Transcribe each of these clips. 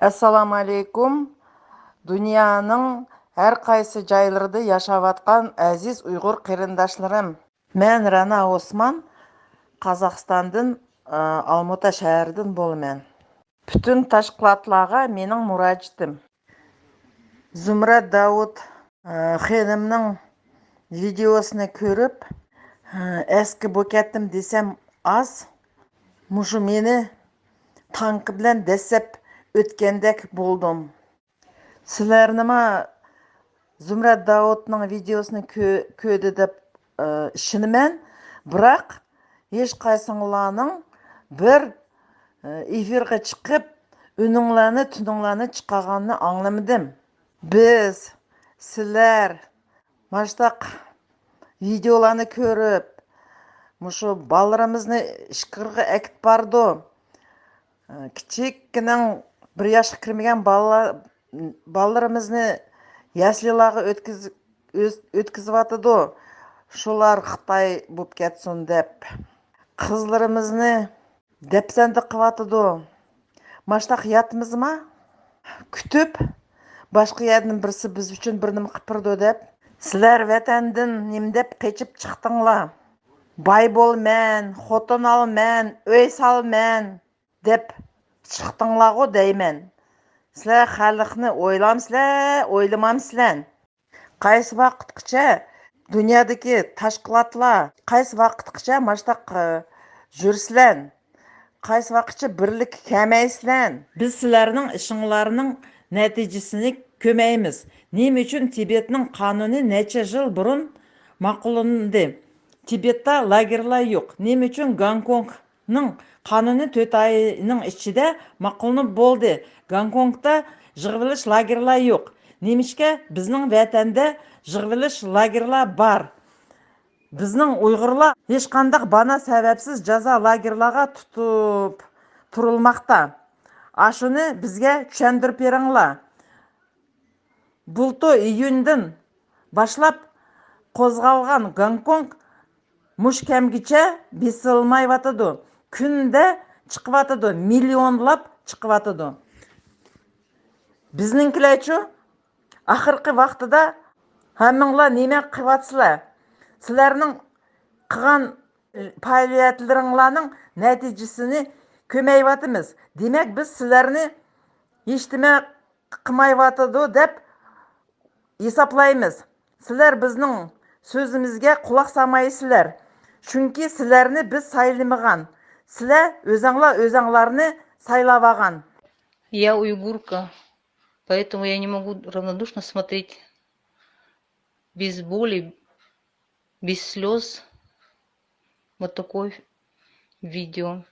Assalamu alaikum. Dünyanın her qaysı жайларда yaşап атқан әзиз ұйғыр қиырындашларым. Мен Рана Осман, Қазақстандың Алматы шәһәрден болымен. Бүтін ташқылатлаға менің мұраджитім. Зумрат Дауд хенімнің видеосыны көріп, әскі бөкеттім десем аз, мұшы мені танқы білен дәсеп өткендек болдым. Сілер нема Зумрат Даудның видеосыны көді деп шынымен, бірақ еш қайсыңланың бір эфирге чықып, үніңләні, түніңләні чықағанны аңламадым. Біз, сілер, маштақ видеоланы көріп, мұшы баларымызны ішкіргі әкіт барды. Кичиккенең бір яшқа кірмеген баларымызны яслиларға өткізіп атыды. Шулар Қытай болып кетсін деп. Қызларымызны дәпсәнді қыватыды. Маштақ ятымыз ма? Күтіп, башқа едінің бірісі біз үшін бірнім қыпырды деп. Сілер вәтәндің немдеп қечіп чықтыңла. Бай бол мән, хотын ал мән, өй сал мән деп шықтыңла ғой деймен. Сілер халықны ойламсілер, ойламамсілер. Қайсы вақытқыча дүниядегі ташқылатла, қайсы вақытқыча маштақ жүрсілер, қайсы вақытча бірлік кәмейсілер. Біз сілерінің ішіңларының нәтижесіне көмейміз. Нем үшін Тибетнің қануны нәче жыл бұрын мақұлынды. Тибетта лагерлар жоқ. Нем үшін Гонконгның қануны 4 айының ішінде мақұлынып болды. Гонконгта жығылыш лагерлар жоқ. Немешке біздің вәтәнде жығылыш лагерлар бар. Біздің ұйғырлар ешқандақ бана сәбәпсіз жаза лагерларға тұтып тұрылмақта. Ашыны бізге түшендіріп беріңла. Бұлты июньден башлап қозғалған Гонконг мұш кәмгіче бесілмай ватыды. Күнде чықып атыды, миллионлап чықып атыды. Біздің кіләйчі ақырқы вақтыда әміңла неме қыватсылар. Сілерінің қыған пәлиятлеріңланың нәтижесіні көмей ватымыз. Демек біз сілеріні ештіме қымай ватыды деп есаплаймыз. Сілер біздің сөзімізге құлақ самайсылар. Чүнки сілеріні біз сайлымыған. Сілер өзаңларыны сайлаваған. Я уйгурка, поэтому я не могу равнодушно смотреть без боли, без слез вот такое видео.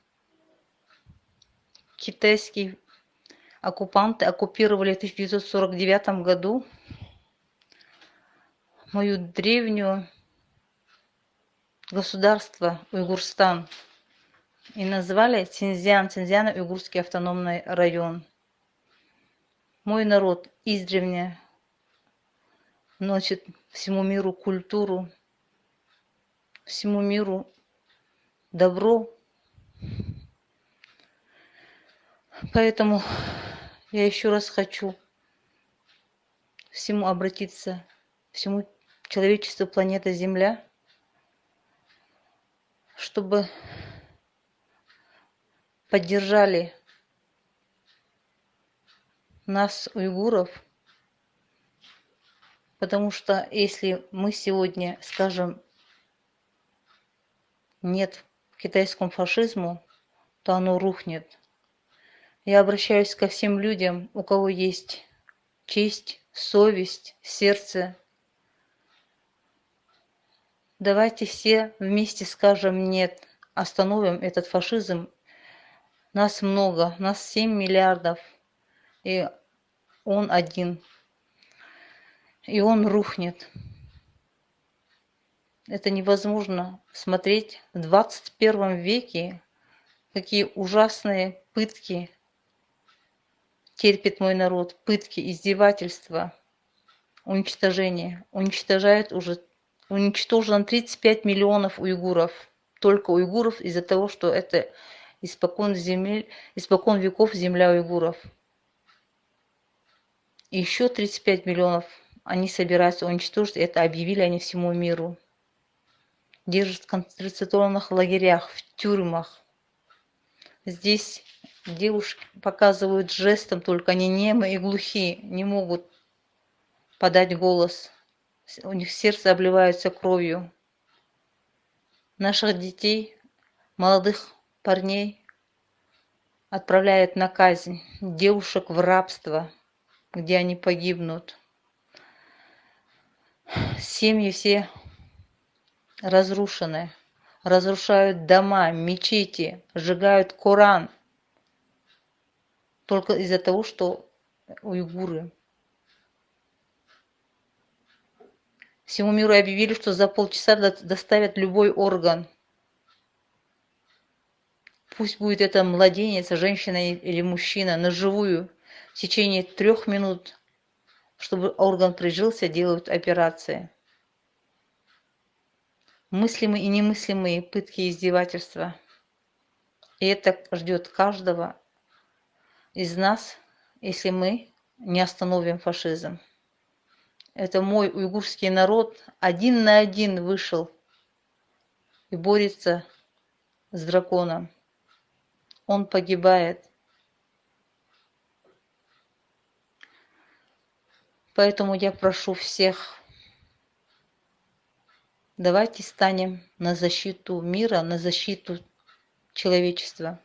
Китайские оккупанты оккупировали в 1949 году мою древнюю государство Уйгурстан и назвали Цзиньцзяно-Уйгурский автономный район. Мой народ издревле носит всему миру культуру, всему миру добро. Поэтому я еще раз хочу всему обратиться, всему человечеству планеты Земля, чтобы поддержали нас, уйгуров, потому что если мы сегодня скажем нет китайскому фашизму, то оно рухнет. Я обращаюсь ко всем людям, у кого есть честь, совесть, сердце. Давайте все вместе скажем нет, остановим этот фашизм. Нас много, нас 7 миллиардов, и он один, и он рухнет. Это невозможно смотреть в 21 веке, какие ужасные пытки терпит мой народ, пытки, издевательства, уничтожение. Уничтожено 35 миллионов уйгуров, только уйгуров, из-за того, что это испокон веков земля уйгуров. И еще 35 миллионов они собираются уничтожить. Это объявили они всему миру. Держат в концентрационных лагерях, в тюрьмах. Здесь девушки показывают жестом, только они немы и глухие, не могут подать голос. У них сердце обливается кровью. Наших детей, молодых парней отправляют на казнь, девушек в рабство, где они погибнут. Семьи все разрушены. Разрушают дома, мечети, сжигают Коран. Только из-за того, что уйгуры. Всему миру объявили, что за полчаса доставят любой орган. Пусть будет это младенец, женщина или мужчина, на живую. В течение 3 минут, чтобы орган прижился, делают операции. Мыслимые и немыслимые пытки и издевательства. И это ждет каждого из нас, если мы не остановим фашизм. Это мой уйгурский народ один на один вышел и борется с драконом. Он погибает. Поэтому я прошу всех, давайте станем на защиту мира, на защиту человечества.